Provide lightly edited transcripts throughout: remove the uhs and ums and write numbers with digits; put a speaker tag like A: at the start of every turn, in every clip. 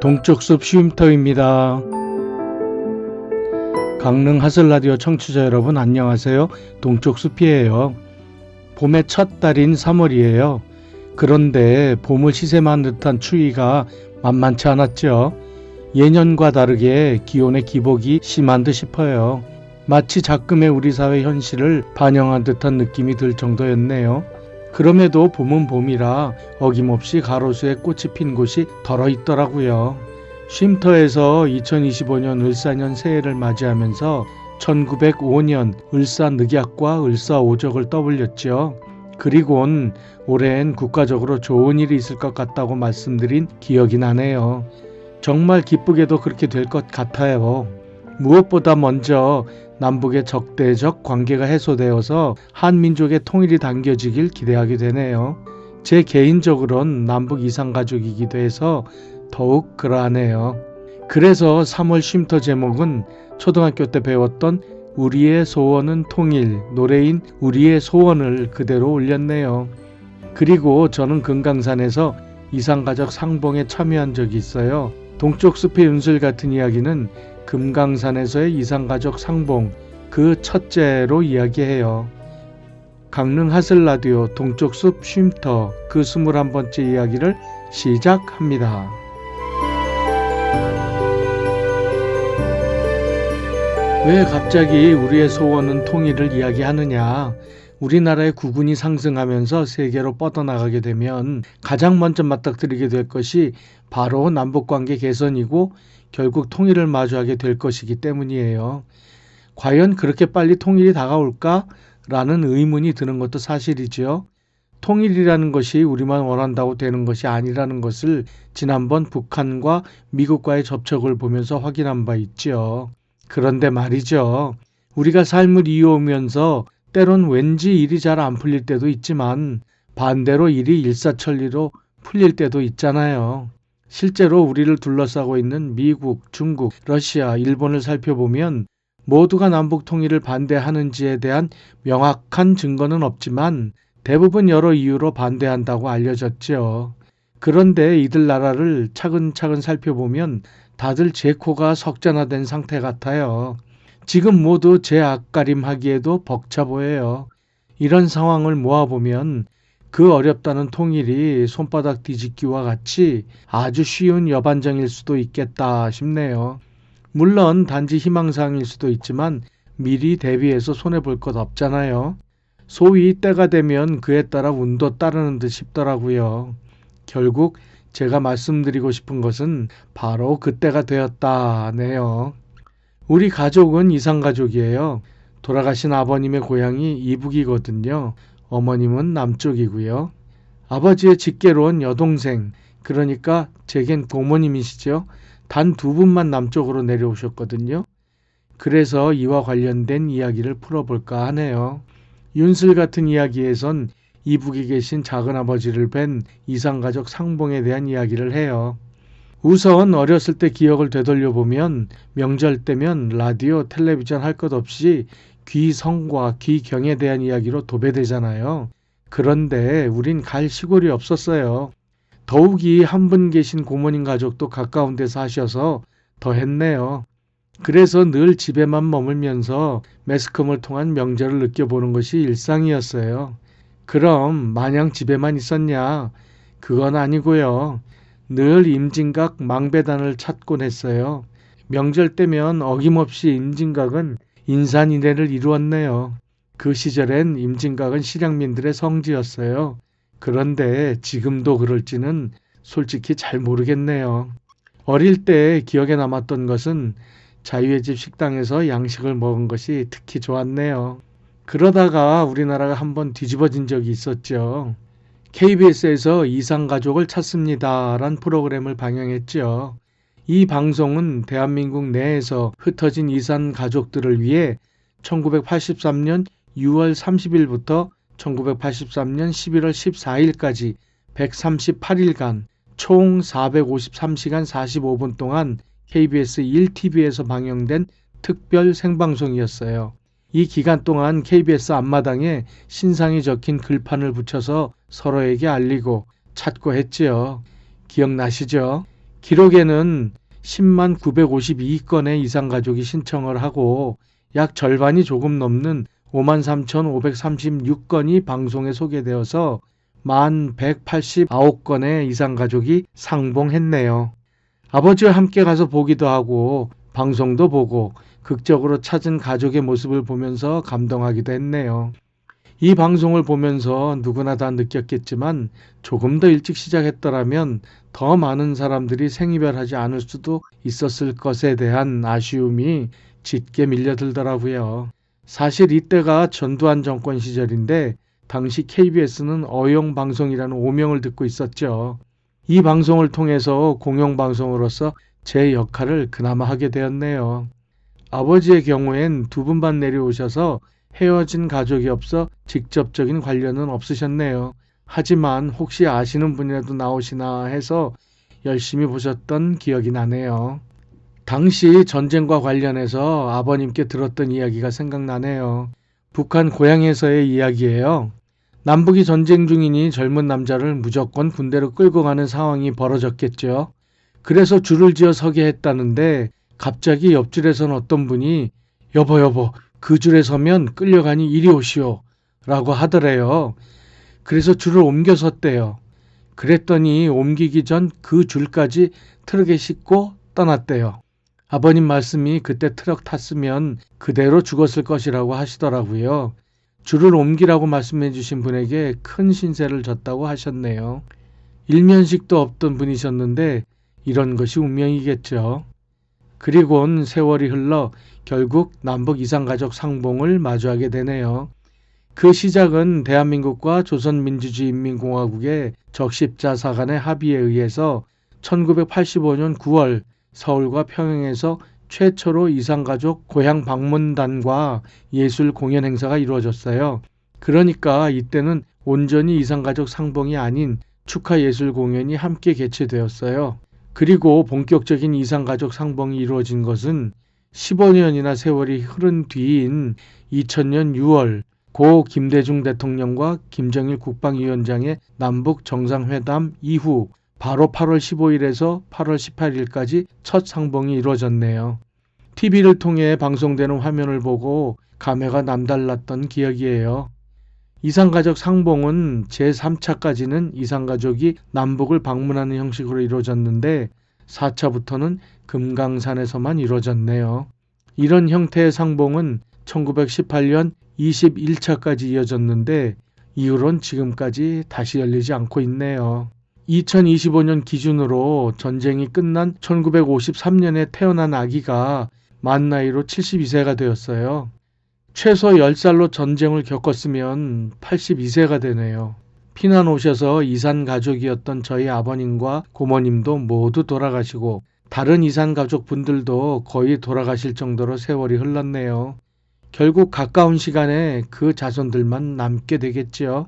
A: 동쪽숲 쉼터입니다. 강릉 하슬라디오 청취자 여러분 안녕하세요. 동쪽숲이에요. 봄의 첫 달인 3월이에요. 그런데 봄을 시샘한 듯한 추위가 만만치 않았죠. 예년과 다르게 기온의 기복이 심한 듯 싶어요. 마치 작금의 우리 사회 현실을 반영한 듯한 느낌이 들 정도였네요. 그럼에도 봄은 봄이라 어김없이 가로수에 꽃이 핀 곳이 덜어 있더라고요. 쉼터에서 2025년 을사년 새해를 맞이하면서 1905년 을사늑약과 을사오적을 떠올렸죠. 그리곤 올해엔 국가적으로 좋은 일이 있을 것 같다고 말씀드린 기억이 나네요. 정말 기쁘게도 그렇게 될 것 같아요. 무엇보다 먼저 남북의 적대적 관계가 해소되어서 한민족의 통일이 당겨지길 기대하게 되네요. 제 개인적으로는 남북 이산가족이기도 해서 더욱 그러하네요. 그래서 3월 쉼터 제목은 초등학교 때 배웠던 우리의 소원은 통일, 노래인 우리의 소원을 그대로 올렸네요. 그리고 저는 금강산에서 이산가족 상봉에 참여한 적이 있어요. 동쪽 숲의 윤슬 같은 이야기는 금강산에서의 이산가족 상봉 그 첫째로 이야기해요. 강릉 하슬라디오 동쪽숲 쉼터 그 21번째 이야기를 시작합니다. 왜 갑자기 우리의 소원은 통일을 이야기하느냐? 우리나라의 국운이 상승하면서 세계로 뻗어나가게 되면 가장 먼저 맞닥뜨리게 될 것이 바로 남북관계 개선이고 결국 통일을 마주하게 될 것이기 때문이에요. 과연 그렇게 빨리 통일이 다가올까? 라는 의문이 드는 것도 사실이죠. 통일이라는 것이 우리만 원한다고 되는 것이 아니라는 것을 지난번 북한과 미국과의 접촉을 보면서 확인한 바 있죠. 그런데 말이죠. 우리가 삶을 이어오면서 때론 왠지 일이 잘 안 풀릴 때도 있지만 반대로 일이 일사천리로 풀릴 때도 있잖아요. 실제로 우리를 둘러싸고 있는 미국, 중국, 러시아, 일본을 살펴보면 모두가 남북 통일을 반대하는지에 대한 명확한 증거는 없지만 대부분 여러 이유로 반대한다고 알려졌죠. 그런데 이들 나라를 차근차근 살펴보면 다들 제 코가 석잔화된 상태 같아요. 지금 모두 제 앞가림하기에도 벅차 보여요. 이런 상황을 모아보면 그 어렵다는 통일이 손바닥 뒤집기와 같이 아주 쉬운 여반정일 수도 있겠다 싶네요. 물론 단지 희망사항일 수도 있지만 미리 대비해서 손해볼 것 없잖아요. 소위 때가 되면 그에 따라 운도 따르는 듯 싶더라고요. 결국 제가 말씀드리고 싶은 것은 바로 그때가 되었다네요. 우리 가족은 이산가족이에요. 돌아가신 아버님의 고향이 이북이거든요. 어머님은 남쪽이고요. 아버지의 직계로는 여동생, 그러니까 제겐 고모님이시죠. 단 2분만 남쪽으로 내려오셨거든요. 그래서 이와 관련된 이야기를 풀어볼까 하네요. 윤슬 같은 이야기에선 이북에 계신 작은아버지를 뵌 이산가족 상봉에 대한 이야기를 해요. 우선 어렸을 때 기억을 되돌려보면 명절 때면 라디오, 텔레비전 할 것 없이 귀성과 귀경에 대한 이야기로 도배되잖아요. 그런데 우린 갈 시골이 없었어요. 더욱이 한 분 계신 고모님 가족도 가까운 데 사셔서 더 했네요. 그래서 늘 집에만 머물면서 매스컴을 통한 명절을 느껴보는 것이 일상이었어요. 그럼 마냥 집에만 있었냐? 그건 아니고요. 늘 임진각 망배단을 찾곤 했어요. 명절 때면 어김없이 임진각은 인산인해를 이루었네요. 그 시절엔 임진각은 실향민들의 성지였어요. 그런데 지금도 그럴지는 솔직히 잘 모르겠네요. 어릴 때 기억에 남았던 것은 자유의 집 식당에서 양식을 먹은 것이 특히 좋았네요. 그러다가 우리나라가 한번 뒤집어진 적이 있었죠. KBS에서 이산가족을 찾습니다 란 프로그램을 방영했죠. 이 방송은 대한민국 내에서 흩어진 이산가족들을 위해 1983년 6월 30일부터 1983년 11월 14일까지 138일간 총 453시간 45분 동안 KBS 1TV에서 방영된 특별 생방송이었어요. 이 기간 동안 KBS 앞마당에 신상이 적힌 글판을 붙여서 서로에게 알리고 찾고 했지요. 기억나시죠? 기록에는 10만 952건의 이산가족이 신청을 하고 약 절반이 조금 넘는 5만 3,536건이 방송에 소개되어서 1만 189건의 이산가족이 상봉했네요. 아버지와 함께 가서 보기도 하고 방송도 보고 극적으로 찾은 가족의 모습을 보면서 감동하기도 했네요. 이 방송을 보면서 누구나 다 느꼈겠지만 조금 더 일찍 시작했더라면 더 많은 사람들이 생이별하지 않을 수도 있었을 것에 대한 아쉬움이 짙게 밀려들더라고요. 사실 이때가 전두환 정권 시절인데 당시 KBS는 어용방송이라는 오명을 듣고 있었죠. 이 방송을 통해서 공영방송으로서 제 역할을 그나마 하게 되었네요. 아버지의 경우엔 두 분만 내려오셔서 헤어진 가족이 없어 직접적인 관련은 없으셨네요. 하지만 혹시 아시는 분이라도 나오시나 해서 열심히 보셨던 기억이 나네요. 당시 전쟁과 관련해서 아버님께 들었던 이야기가 생각나네요. 북한 고향에서의 이야기예요. 남북이 전쟁 중이니 젊은 남자를 무조건 군대로 끌고 가는 상황이 벌어졌겠죠. 그래서 줄을 지어 서게 했다는데 갑자기 옆줄에선 어떤 분이 여보 그 줄에 서면 끌려가니 이리 오시오 라고 하더래요. 그래서 줄을 옮겨 섰대요. 그랬더니 옮기기 전 그 줄까지 트럭에 싣고 떠났대요. 아버님 말씀이 그때 트럭 탔으면 그대로 죽었을 것이라고 하시더라고요. 줄을 옮기라고 말씀해 주신 분에게 큰 신세를 졌다고 하셨네요. 일면식도 없던 분이셨는데 이런 것이 운명이겠죠. 그리고는 세월이 흘러 결국 남북 이산가족 상봉을 마주하게 되네요. 그 시작은 대한민국과 조선민주주의인민공화국의 적십자사 간의 합의에 의해서 1985년 9월 서울과 평양에서 최초로 이산가족 고향 방문단과 예술 공연 행사가 이루어졌어요. 그러니까 이때는 온전히 이산가족 상봉이 아닌 축하 예술 공연이 함께 개최되었어요. 그리고 본격적인 이산가족 상봉이 이루어진 것은 15년이나 세월이 흐른 뒤인 2000년 6월 고 김대중 대통령과 김정일 국방위원장의 남북 정상회담 이후 바로 8월 15일에서 8월 18일까지 첫 상봉이 이루어졌네요. TV를 통해 방송되는 화면을 보고 감회가 남달랐던 기억이에요. 이산가족 상봉은 제3차까지는 이산가족이 남북을 방문하는 형식으로 이루어졌는데 4차부터는 금강산에서만 이루어졌네요. 이런 형태의 상봉은 1918년 21차까지 이어졌는데 이후론 지금까지 다시 열리지 않고 있네요. 2025년 기준으로 전쟁이 끝난 1953년에 태어난 아기가 만 나이로 72세가 되었어요. 최소 10살로 전쟁을 겪었으면 82세가 되네요. 피난 오셔서 이산 가족이었던 저희 아버님과 고모님도 모두 돌아가시고 다른 이산 가족 분들도 거의 돌아가실 정도로 세월이 흘렀네요. 결국 가까운 시간에 그 자손들만 남게 되겠지요.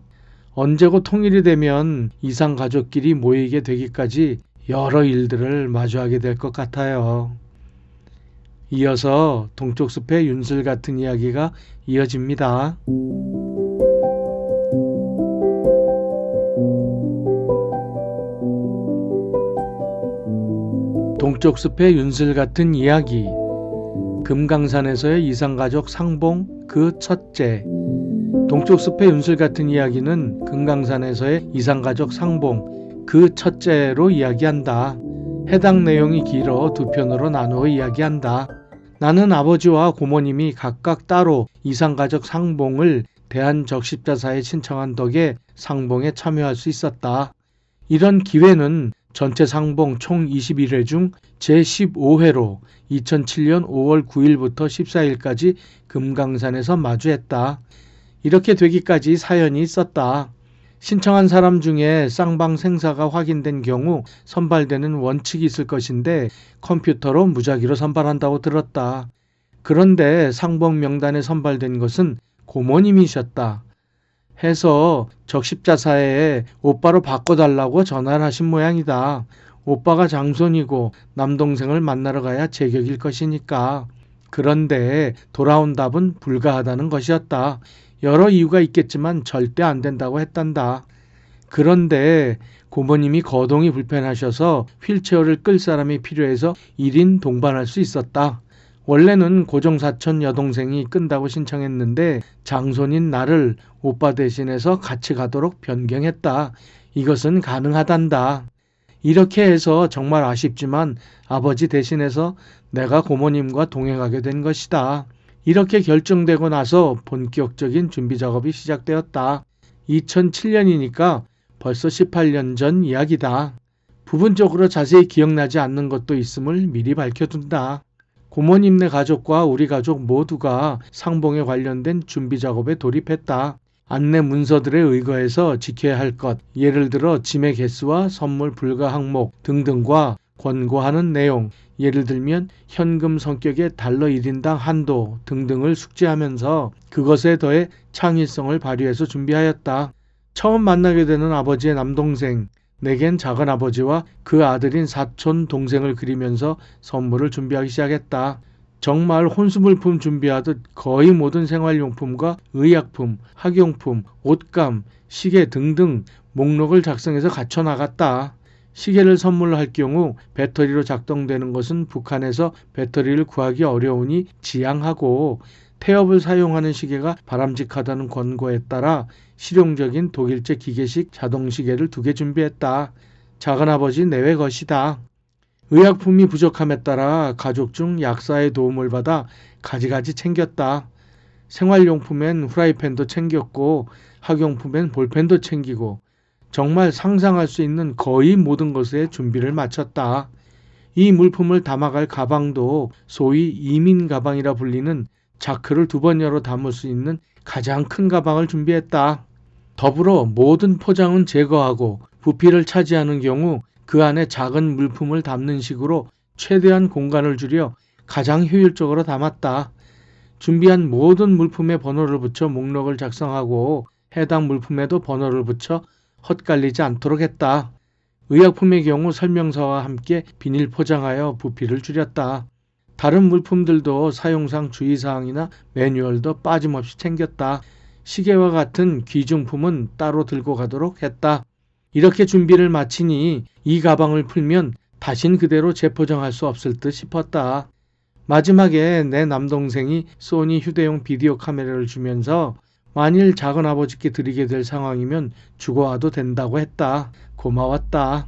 A: 언제고 통일이 되면 이산 가족끼리 모이게 되기까지 여러 일들을 마주하게 될 것 같아요. 이어서 동쪽 숲의 윤슬 같은 이야기가 이어집니다. 동쪽 숲의 윤슬 같은 이야기. 금강산에서의 이산가족 상봉 그 첫째. 동쪽 숲의 윤슬 같은 이야기는 금강산에서의 이산가족 상봉 그 첫째로 이야기한다. 해당 내용이 길어 두 편으로 나누어 이야기한다. 나는 아버지와 고모님이 각각 따로 이산가족 상봉을 대한적십자사에 신청한 덕에 상봉에 참여할 수 있었다. 이런 기회는 전체 상봉 총 21회 중 제15회로 2007년 5월 9일부터 14일까지 금강산에서 마주했다. 이렇게 되기까지 사연이 있었다. 신청한 사람 중에 쌍방 생사가 확인된 경우 선발되는 원칙이 있을 것인데 컴퓨터로 무작위로 선발한다고 들었다. 그런데 상봉 명단에 선발된 것은 고모님이셨다. 해서 적십자사에 오빠로 바꿔달라고 전화를 하신 모양이다. 오빠가 장손이고 남동생을 만나러 가야 제격일 것이니까. 그런데 돌아온 답은 불가하다는 것이었다. 여러 이유가 있겠지만 절대 안 된다고 했단다. 그런데 고모님이 거동이 불편하셔서 휠체어를 끌 사람이 필요해서 1인 동반할 수 있었다. 원래는 고종사촌 여동생이 끈다고 신청했는데 장손인 나를 오빠 대신해서 같이 가도록 변경했다. 이것은 가능하단다. 이렇게 해서 정말 아쉽지만 아버지 대신해서 내가 고모님과 동행하게 된 것이다. 이렇게 결정되고 나서 본격적인 준비 작업이 시작되었다. 2007년이니까 벌써 18년 전 이야기다. 부분적으로 자세히 기억나지 않는 것도 있음을 미리 밝혀둔다. 고모님네 가족과 우리 가족 모두가 상봉에 관련된 준비 작업에 돌입했다. 안내 문서들에 의거해서 지켜야 할 것, 예를 들어 짐의 개수와 선물 불가 항목 등등과 권고하는 내용, 예를 들면 현금 성격의 달러 1인당 한도 등등을 숙지하면서 그것에 더해 창의성을 발휘해서 준비하였다. 처음 만나게 되는 아버지의 남동생, 내겐 작은아버지와 그 아들인 사촌 동생을 그리면서 선물을 준비하기 시작했다. 정말 혼수물품 준비하듯 거의 모든 생활용품과 의약품, 학용품, 옷감, 시계 등등 목록을 작성해서 갖춰 나갔다. 시계를 선물할 경우 배터리로 작동되는 것은 북한에서 배터리를 구하기 어려우니 지양하고 태엽을 사용하는 시계가 바람직하다는 권고에 따라 실용적인 독일제 기계식 자동시계를 2개 준비했다. 작은아버지 내외 것이다. 의약품이 부족함에 따라 가족 중 약사의 도움을 받아 가지가지 챙겼다. 생활용품엔 후라이팬도 챙겼고 학용품엔 볼펜도 챙기고 정말 상상할 수 있는 거의 모든 것에 준비를 마쳤다. 이 물품을 담아갈 가방도 소위 이민 가방이라 불리는 자크를 2번 열어 담을 수 있는 가장 큰 가방을 준비했다. 더불어 모든 포장은 제거하고 부피를 차지하는 경우 그 안에 작은 물품을 담는 식으로 최대한 공간을 줄여 가장 효율적으로 담았다. 준비한 모든 물품에 번호를 붙여 목록을 작성하고 해당 물품에도 번호를 붙여 헛갈리지 않도록 했다. 의약품의 경우 설명서와 함께 비닐 포장하여 부피를 줄였다. 다른 물품들도 사용상 주의사항이나 매뉴얼도 빠짐없이 챙겼다. 시계와 같은 귀중품은 따로 들고 가도록 했다. 이렇게 준비를 마치니 이 가방을 풀면 다신 그대로 재포장할 수 없을 듯 싶었다. 마지막에 내 남동생이 소니 휴대용 비디오 카메라를 주면서 만일 작은아버지께 드리게 될 상황이면 주고 와도 된다고 했다. 고마웠다.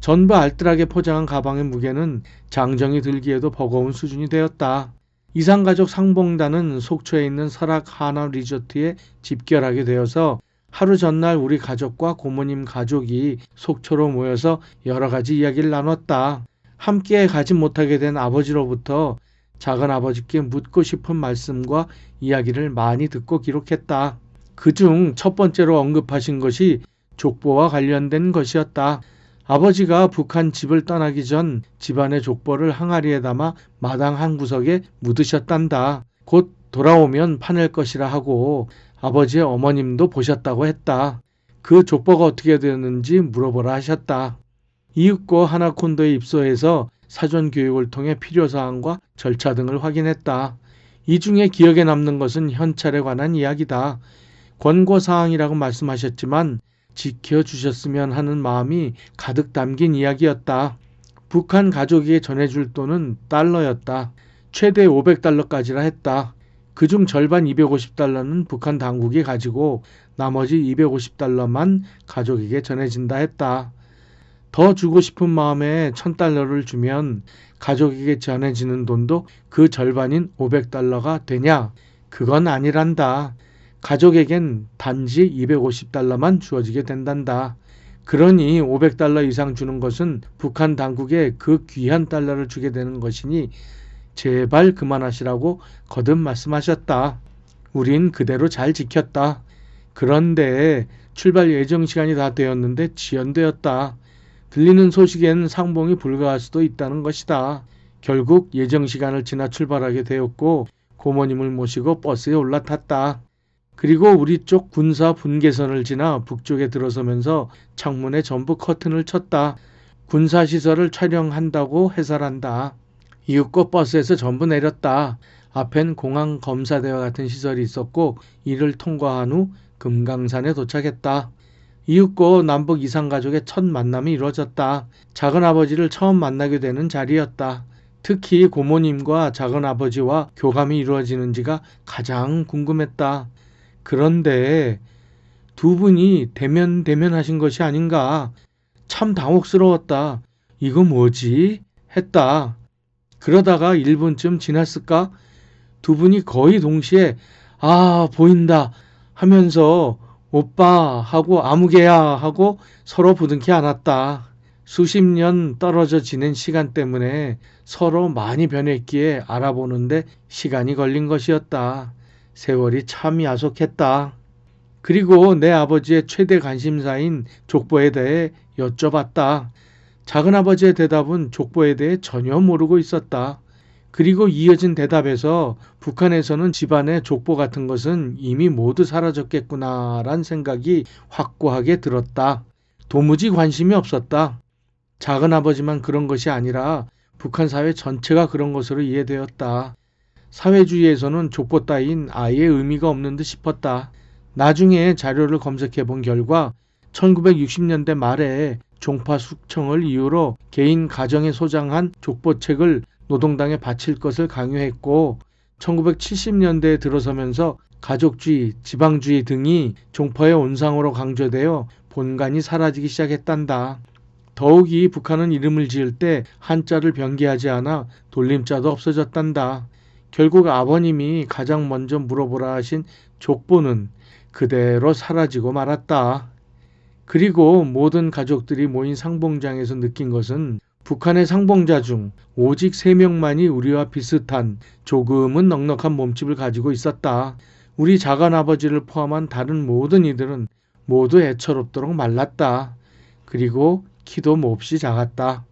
A: 전부 알뜰하게 포장한 가방의 무게는 장정이 들기에도 버거운 수준이 되었다. 이상가족 상봉단은 속초에 있는 설악 하나 리조트에 집결하게 되어서 하루 전날 우리 가족과 고모님 가족이 속초로 모여서 여러 가지 이야기를 나눴다. 함께 가지 못하게 된 아버지로부터 작은아버지께 묻고 싶은 말씀과 이야기를 많이 듣고 기록했다. 그중 첫 번째로 언급하신 것이 족보와 관련된 것이었다. 아버지가 북한 집을 떠나기 전 집안의 족보를 항아리에 담아 마당 한 구석에 묻으셨단다. 곧 돌아오면 파낼 것이라 하고 아버지의 어머님도 보셨다고 했다. 그 족보가 어떻게 되었는지 물어보라 하셨다. 이윽고 하나콘도에 입소해서 사전 교육을 통해 필요사항과 절차 등을 확인했다. 이 중에 기억에 남는 것은 현찰에 관한 이야기다. 권고사항이라고 말씀하셨지만 지켜주셨으면 하는 마음이 가득 담긴 이야기였다. 북한 가족에게 전해줄 돈은 달러였다. 최대 500달러까지라 했다. 그중 절반 250달러는 북한 당국이 가지고 나머지 250달러만 가족에게 전해진다 했다. 더 주고 싶은 마음에 1000달러를 주면 가족에게 전해지는 돈도 그 절반인 500달러가 되냐? 그건 아니란다. 가족에겐 단지 250달러만 주어지게 된단다. 그러니 500달러 이상 주는 것은 북한 당국에 그 귀한 달러를 주게 되는 것이니 제발 그만하시라고 거듭 말씀하셨다. 우린 그대로 잘 지켰다. 그런데 출발 예정 시간이 다 되었는데 지연되었다. 들리는 소식엔 상봉이 불가할 수도 있다는 것이다. 결국 예정 시간을 지나 출발하게 되었고 고모님을 모시고 버스에 올라탔다. 그리고 우리 쪽 군사 분계선을 지나 북쪽에 들어서면서 창문에 전부 커튼을 쳤다. 군사시설을 촬영한다고 해설한다. 이윽고 버스에서 전부 내렸다. 앞엔 공항 검사대와 같은 시설이 있었고 이를 통과한 후 금강산에 도착했다. 이윽고 남북 이산가족의 첫 만남이 이루어졌다. 작은아버지를 처음 만나게 되는 자리였다. 특히 고모님과 작은아버지와 교감이 이루어지는지가 가장 궁금했다. 그런데 두 분이 대면하신 것이 아닌가. 참 당혹스러웠다. 이거 뭐지? 했다. 그러다가 1분쯤 지났을까? 두 분이 거의 동시에 아, 보인다 하면서 오빠 하고 아무개야 하고 서로 부둥켜 안았다. 수십 년 떨어져 지낸 시간 때문에 서로 많이 변했기에 알아보는데 시간이 걸린 것이었다. 세월이 참 야속했다. 그리고 내 아버지의 최대 관심사인 족보에 대해 여쭤봤다. 작은아버지의 대답은 족보에 대해 전혀 모르고 있었다. 그리고 이어진 대답에서 북한에서는 집안의 족보 같은 것은 이미 모두 사라졌겠구나란 생각이 확고하게 들었다. 도무지 관심이 없었다. 작은아버지만 그런 것이 아니라 북한 사회 전체가 그런 것으로 이해되었다. 사회주의에서는 족보 따윈 아예 의미가 없는 듯 싶었다. 나중에 자료를 검색해 본 결과 1960년대 말에 종파 숙청을 이유로 개인 가정에 소장한 족보책을 노동당에 바칠 것을 강요했고 1970년대에 들어서면서 가족주의, 지방주의 등이 종파의 온상으로 강조되어 본관이 사라지기 시작했단다. 더욱이 북한은 이름을 지을 때 한자를 변기하지 않아 돌림자도 없어졌단다. 결국 아버님이 가장 먼저 물어보라 하신 족보는 그대로 사라지고 말았다. 그리고 모든 가족들이 모인 상봉장에서 느낀 것은 북한의 상봉자 중 오직 3명만이 우리와 비슷한 조금은 넉넉한 몸집을 가지고 있었다. 우리 작은아버지를 포함한 다른 모든 이들은 모두 애처롭도록 말랐다. 그리고 키도 몹시 작았다.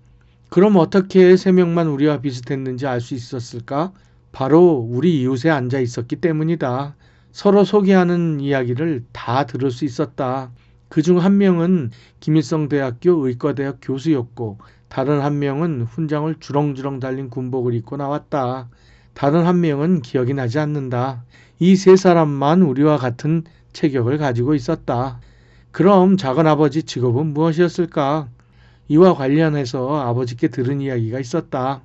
A: 그럼 어떻게 3명만 우리와 비슷했는지 알 수 있었을까? 바로 우리 이웃에 앉아 있었기 때문이다. 서로 소개하는 이야기를 다 들을 수 있었다. 그중 한 명은 김일성대학교 의과대학 교수였고 다른 한 명은 훈장을 주렁주렁 달린 군복을 입고 나왔다. 다른 한 명은 기억이 나지 않는다. 이 3사람만 우리와 같은 체격을 가지고 있었다. 그럼 작은아버지 직업은 무엇이었을까? 이와 관련해서 아버지께 들은 이야기가 있었다.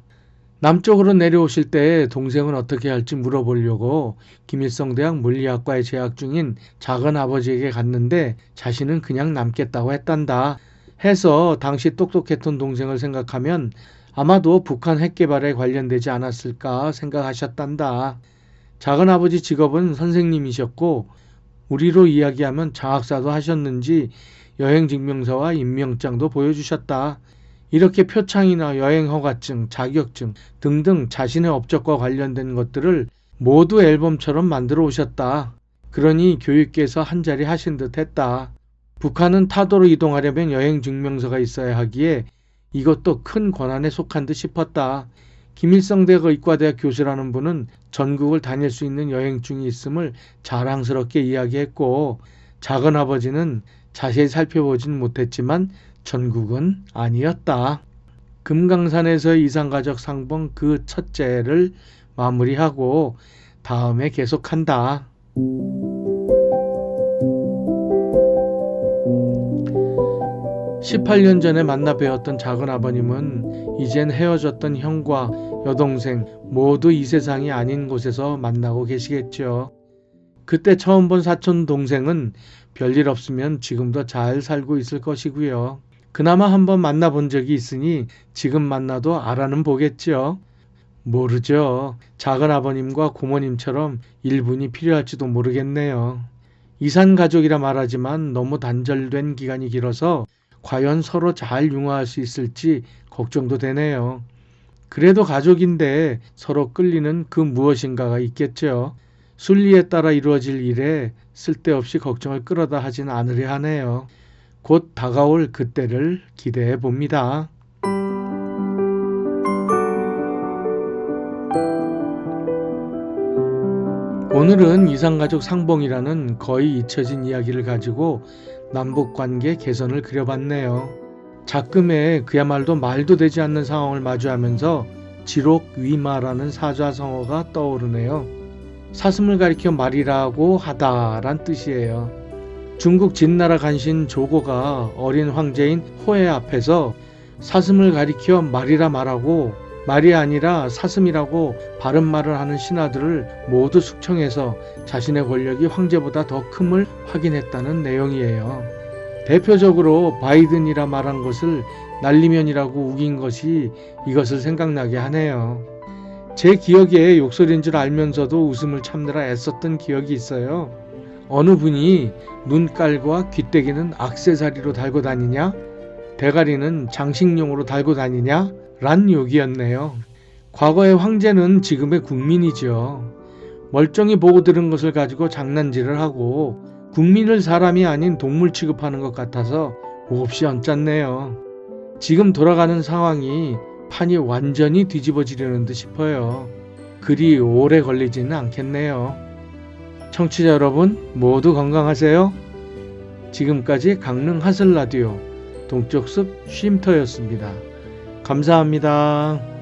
A: 남쪽으로 내려오실 때 동생은 어떻게 할지 물어보려고 김일성대학 물리학과에 재학 중인 작은아버지에게 갔는데 자신은 그냥 남겠다고 했단다. 해서 당시 똑똑했던 동생을 생각하면 아마도 북한 핵개발에 관련되지 않았을까 생각하셨단다. 작은아버지 직업은 선생님이셨고 우리로 이야기하면 장학사도 하셨는지 여행증명서와 임명장도 보여주셨다. 이렇게 표창이나 여행허가증, 자격증 등등 자신의 업적과 관련된 것들을 모두 앨범처럼 만들어 오셨다. 그러니 교육계에서 한자리 하신 듯 했다. 북한은 타도로 이동하려면 여행증명서가 있어야 하기에 이것도 큰 권한에 속한 듯 싶었다. 김일성대학 의과대학 교수라는 분은 전국을 다닐 수 있는 여행증이 있음을 자랑스럽게 이야기했고 작은아버지는 자세히 살펴보진 못했지만 전국은 아니었다. 금강산에서의 이산가족 상봉 그 첫째를 마무리하고 다음에 계속한다. 18년 전에 만나 뵈었던 작은아버님은 이젠 헤어졌던 형과 여동생 모두 이 세상이 아닌 곳에서 만나고 계시겠죠. 그때 처음 본 사촌 동생은 별일 없으면 지금도 잘 살고 있을 것이고요. 그나마 한번 만나본 적이 있으니 지금 만나도 알아는 보겠죠. 모르죠. 작은아버님과 고모님처럼 일분이 필요할지도 모르겠네요. 이산가족이라 말하지만 너무 단절된 기간이 길어서 과연 서로 잘 융화할 수 있을지 걱정도 되네요. 그래도 가족인데 서로 끌리는 그 무엇인가가 있겠죠. 순리에 따라 이루어질 일에 쓸데없이 걱정을 끌어다 하진 않으려 하네요. 곧 다가올 그때를 기대해 봅니다. 오늘은 이산가족 상봉이라는 거의 잊혀진 이야기를 가지고 남북관계 개선을 그려봤네요. 작금에 그야말로 말도 되지 않는 상황을 마주하면서 지록위마라는 사자성어가 떠오르네요. 사슴을 가리켜 말이라고 하다란 뜻이에요. 중국 진나라 간신 조고가 어린 황제인 호의 앞에서 사슴을 가리켜 말이라 말하고 말이 아니라 사슴이라고 바른 말을 하는 신하들을 모두 숙청해서 자신의 권력이 황제보다 더 큼을 확인했다는 내용이에요. 대표적으로 바이든이라 말한 것을 날리면이라고 우긴 것이 이것을 생각나게 하네요. 제 기억에 욕설인 줄 알면서도 웃음을 참느라 애썼던 기억이 있어요. 어느 분이 눈깔과 귀때기는 액세서리로 달고 다니냐? 대가리는 장식용으로 달고 다니냐? 란 욕이었네요. 과거의 황제는 지금의 국민이죠. 멀쩡히 보고 들은 것을 가지고 장난질을 하고 국민을 사람이 아닌 동물 취급하는 것 같아서 몹시 언짢네요. 지금 돌아가는 상황이 판이 완전히 뒤집어지려는 듯 싶어요. 그리 오래 걸리지는 않겠네요. 청취자 여러분 모두 건강하세요. 지금까지 강릉 하슬 라디오 동쪽숲 쉼터였습니다. 감사합니다.